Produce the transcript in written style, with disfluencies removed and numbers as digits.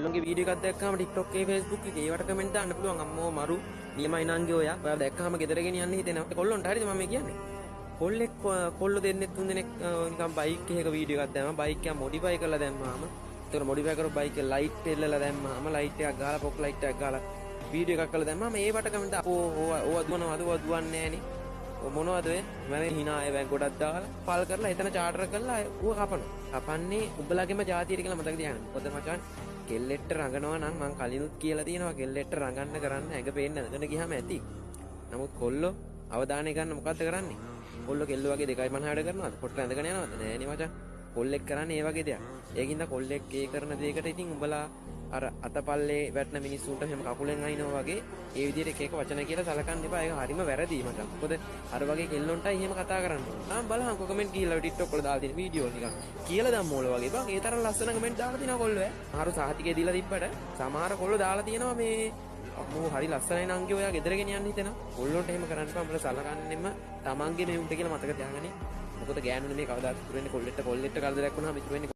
කොල්ලන්ගේ video එකක් දැක්කම TikTok එකේ Facebook එකේ ඒවට කමෙන්ට් දාන්න පුළුවන් අම්මෝ මරු නියමයි නංගි ඔයා දැක්කම ගෙදර ගෙනියන්න හිතෙනවා කොල්ලොන්ට හරිද මම කියන්නේ කොල්ලෙක් කොල්ල දෙන්නෙක් තුන් දෙනෙක් නිකන් බයික් එකක වීඩියෝ එකක් දැම්මා බයික් එක මොඩිෆයි කරලා දැම්මාම ඒතර මොඩිෆයි කරපු බයික් එක ලයිට් එල්ලලා දැම්මාම ලයිට් එකක් ගහලා පොක් ලයිට් එකක් ගහලා වීඩියෝ එකක් කරලා දැම්මාම ඒවට කමෙන්ට් ඕවා දුවනවද ඕවා දුවන්නේ නෑනේ මොනවද මම hina ඒ ගොඩක් දාලා පල් කරලා එතන චාටර් කරලා ඌව කපන්නේ උඹලගේම ජාතියට කියලා මතක තියාගන්න. මොකද මචං කෙල්ලෙට්ට රඟනවා නම් මං කලිනුත් කියලා තියෙනවා කෙල්ලෙට්ට රඟන්න කරන්න ඇඟ පේන්න නැදගෙන ගියාම ඇති. නමුත් කොල්ලෝ අවධානය ගන්න මොකද්ද කරන්නේ? කොල්ලෝ කෙල්ල වගේ 2.50ට කරනවද? පොට්ට ඇඳගෙන යනවද? නෑනේ මචං. කොල්ලෙක් කරන්නේ ඒ වගේ දෙයක්. ඒකින්ද කොල්ලෙක් ඒ කරන දෙයකට ඉතින් උඹලා අර අතපල්ලේ වැටෙන මිනිස්සුන්ට එහෙම කකුලෙන් අයින්නවා වගේ ඒ විදිහට එක එක වචන කියලා සලකන්න එපා. ඒක හරිම වැරදි මචං. මොකද අර වගේ කෙල්ලොන්ටයි එහෙම කතා කරන්නේ. ආ බලහන් කමෙන්ට් ගිහලා TikTok වල දාලා තියෙන වීඩියෝ නිකන් කියලා දැම්මෝල වගේ බං. ඒ තරම් ලස්සන කමෙන්ට් දාලා තිනවා කොල්ලෝ ඈ. අහරු සාහිතිකේ දීලා තිබ්බට සමහර කොල්ලෝ දාලා තියෙනවා මේ අම්මෝ හරි ලස්සනයි නංගි ඔයා ගෙදර ගෙනියන්න හිතෙනවා. කොල්ලොන්ට එහෙම කරන්න එපා. උඹලා සලකන්නෙම තමන්ගේ මේ උන්ට කියලා මතක තියාගන්න. මොකද ගෑනුනේ මේ කවදාත් ඉතුරු වෙන්නේ කොල්ලෙට්ට කරදරයක් වුණාම ඉතුරු වෙන්නේ